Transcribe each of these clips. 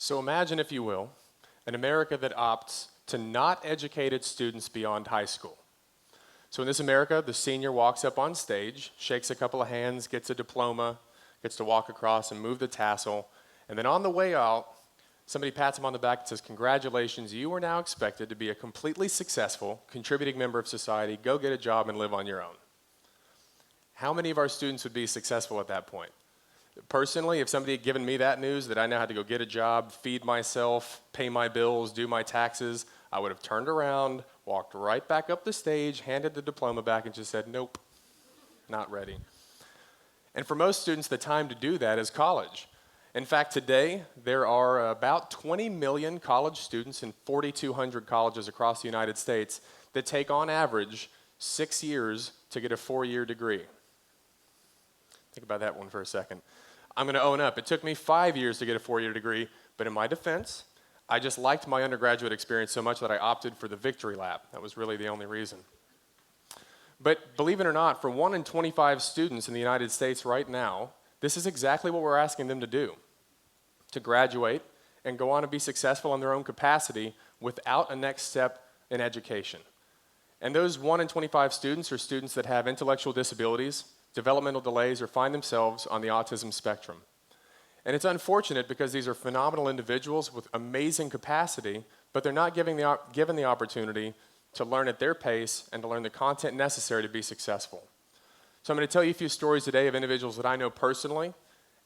So imagine, if you will, an America that opts to not educate its students beyond high school. So in this America, the senior walks up on stage, shakes a couple of hands, gets a diploma, gets to walk across and move the tassel, and then on the way out, somebody pats him on the back and says, "Congratulations, you are now expected to be a completely successful, contributing member of society. Go get a job and live on your own." How many of our students would be successful at that point? Personally, if somebody had given me that news that I now had to go get a job, feed myself, pay my bills, do my taxes, I would have turned around, walked right back up the stage, handed the diploma back, and just said, "Nope, not ready." And for most students, the time to do that is college. In fact, today, there are about 20 million college students in 4,200 colleges across the United States that take, on average, 6 years to get a 4-year degree. Think about that one for a second. I'm going to own up. It took me 5 years to get a 4-year degree, but in my defense, I just liked my undergraduate experience so much that I opted for the Victory Lap. That was really the only reason. But believe it or not, for 1 in 25 students in the United States right now, this is exactly what we're asking them to do: to graduate and go on to be successful in their own capacity without a next step in education. And those 1 in 25 students are students that have intellectual disabilities, developmental delays, or find themselves on the autism spectrum. And it's unfortunate because these are phenomenal individuals with amazing capacity, but they're not given the opportunity to learn at their pace and to learn the content necessary to be successful. So I'm going to tell you a few stories today of individuals that I know personally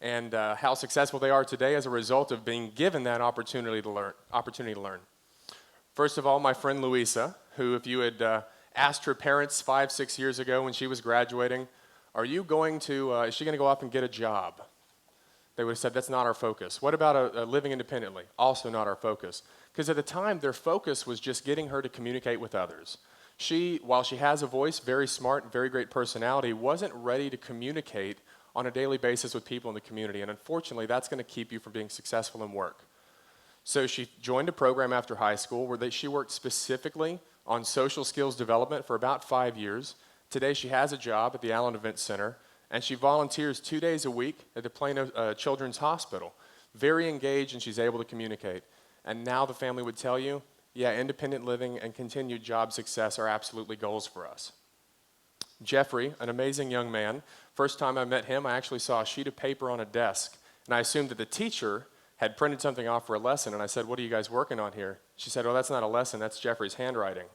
and how successful they are today as a result of being given that opportunity to learn. First of all, my friend Louisa, who, if you had asked her parents 5-6 years ago when she was graduating, is she going to go up and get a job? They would have said, "That's not our focus." What about living independently? Also not our focus. Because at the time, their focus was just getting her to communicate with others. She, while she has a voice, very smart, and very great personality, wasn't ready to communicate on a daily basis with people in the community. And unfortunately, that's going to keep you from being successful in work. So she joined a program after high school where she worked specifically on social skills development for about 5 years. Today, she has a job at the Allen Event Center, and she volunteers 2 days a week at the Plano Children's Hospital. Very engaged, and she's able to communicate. And now the family would tell you, yeah, independent living and continued job success are absolutely goals for us. Jeffrey, an amazing young man. First time I met him, I actually saw a sheet of paper on a desk, and I assumed that the teacher had printed something off for a lesson, and I said, "What are you guys working on here?" She said, "Oh, that's not a lesson, that's Jeffrey's handwriting."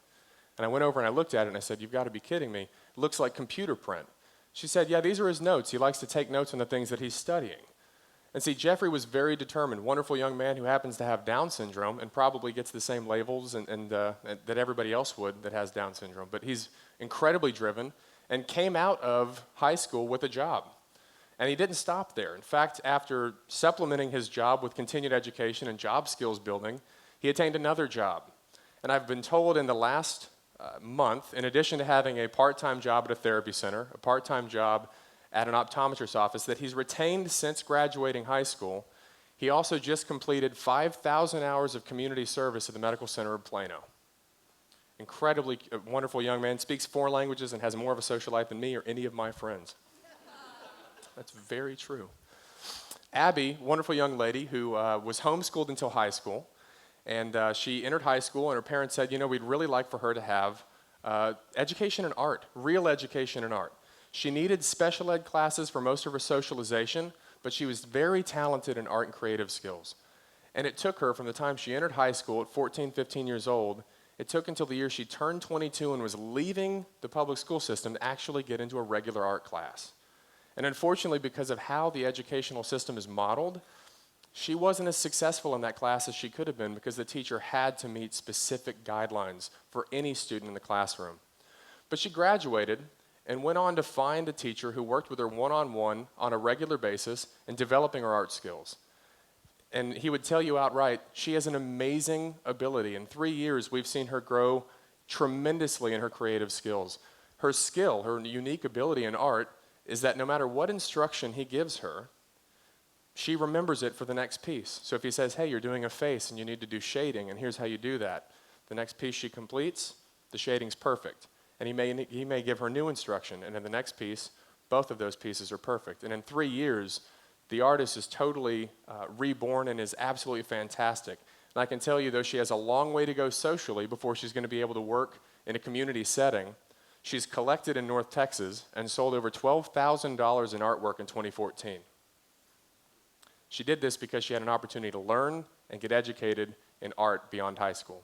And I went over and I looked at it and I said, "You've got to be kidding me. It looks like computer print." She said, "Yeah, these are his notes. He likes to take notes on the things that he's studying." And see, Jeffrey was very determined, wonderful young man who happens to have Down syndrome and probably gets the same labels that everybody else would that has Down syndrome. But he's incredibly driven and came out of high school with a job. And he didn't stop there. In fact, after supplementing his job with continued education and job skills building, he attained another job. And I've been told in the last month, in addition to having a part-time job at a therapy center, a part-time job at an optometrist's office that he's retained since graduating high school, he also just completed 5,000 hours of community service at the Medical Center of Plano. Incredibly wonderful young man, speaks 4 languages and has more of a social life than me or any of my friends. That's very true. Abby, wonderful young lady who was homeschooled until high school, and she entered high school and her parents said, we'd really like for her to have education in art, real education in art. She needed special ed classes for most of her socialization, but she was very talented in art and creative skills. And it took her from the time she entered high school at 14, 15 years old, it took until the year she turned 22 and was leaving the public school system to actually get into a regular art class. And unfortunately, because of how the educational system is modeled, she wasn't as successful in that class as she could have been because the teacher had to meet specific guidelines for any student in the classroom. But she graduated and went on to find a teacher who worked with her one-on-one on a regular basis in developing her art skills. And he would tell you outright, she has an amazing ability. In 3 years, we've seen her grow tremendously in her creative skills. Her skill, her unique ability in art, is that no matter what instruction he gives her, she remembers it for the next piece. So if he says, hey, you're doing a face and you need to do shading, and here's how you do that, the next piece she completes, the shading's perfect. And he may give her new instruction, and in the next piece, both of those pieces are perfect. And in 3 years, the artist is totally reborn and is absolutely fantastic. And I can tell you, though she has a long way to go socially before she's going to be able to work in a community setting, she's collected in North Texas and sold over $12,000 in artwork in 2014. She did this because she had an opportunity to learn and get educated in art beyond high school.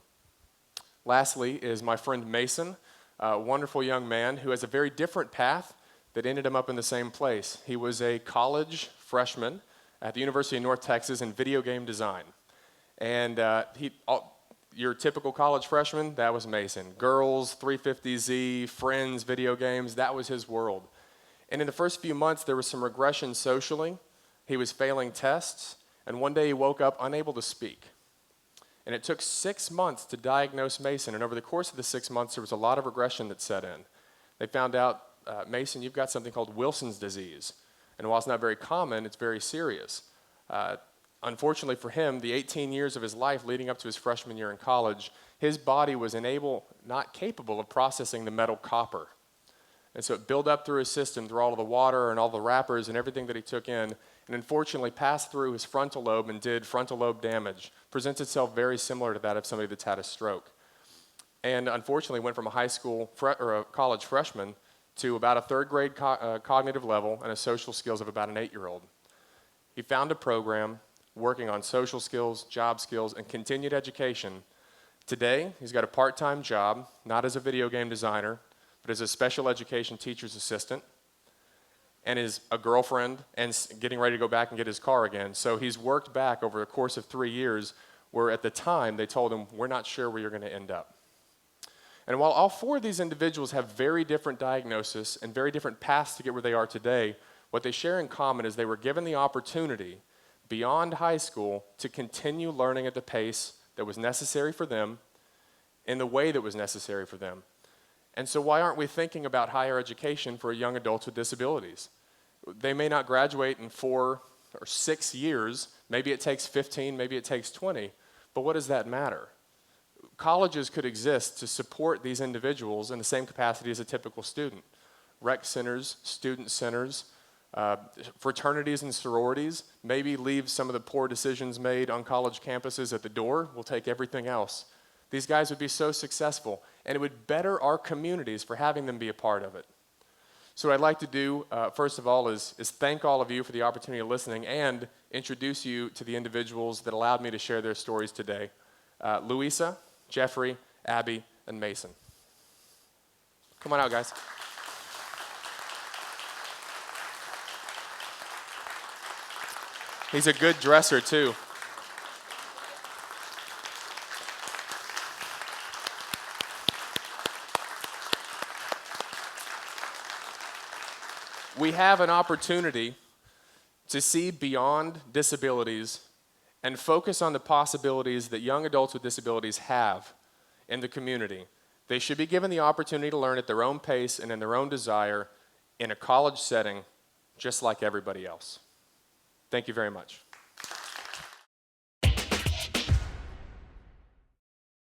Lastly is my friend Mason, a wonderful young man who has a very different path that ended him up in the same place. He was a college freshman at the University of North Texas in video game design. And your typical college freshman, that was Mason. Girls, 350Z, friends, video games, that was his world. And in the first few months, there was some regression socially. He was failing tests, and one day he woke up unable to speak. And it took 6 months to diagnose Mason, and over the course of the 6 months, there was a lot of regression that set in. They found out, Mason, you've got something called Wilson's disease. And while it's not very common, it's very serious. Unfortunately for him, the 18 years of his life leading up to his freshman year in college, his body was not capable of processing the metal copper. And so it built up through his system, through all of the water and all the wrappers and everything that he took in, and unfortunately passed through his frontal lobe and did frontal lobe damage. Presents itself very similar to that of somebody that's had a stroke. And unfortunately went from a high school or a college freshman to about a third grade cognitive level and a social skills of about an 8-year-old. He found a program working on social skills, job skills, and continued education. Today, he's got a part-time job, not as a video game designer, but as a special education teacher's assistant, and is a girlfriend and getting ready to go back and get his car again. So he's worked back over the course of 3 years, where at the time they told him, we're not sure where you're going to end up. And while all 4 of these individuals have very different diagnoses and very different paths to get where they are today, what they share in common is they were given the opportunity beyond high school to continue learning at the pace that was necessary for them in the way that was necessary for them. And so why aren't we thinking about higher education for young adults with disabilities? They may not graduate in 4 or 6 years. Maybe it takes 15, maybe it takes 20. But what does that matter? Colleges could exist to support these individuals in the same capacity as a typical student. Rec centers, student centers, fraternities and sororities, maybe leave some of the poor decisions made on college campuses at the door. We'll take everything else. These guys would be so successful, and it would better our communities for having them be a part of it. So what I'd like to do, first of all, is thank all of you for the opportunity of listening and introduce you to the individuals that allowed me to share their stories today. Louisa, Jeffrey, Abby, and Mason. Come on out, guys. He's a good dresser, too. We have an opportunity to see beyond disabilities and focus on the possibilities that young adults with disabilities have in the community. They should be given the opportunity to learn at their own pace and in their own desire in a college setting, just like everybody else. Thank you very much.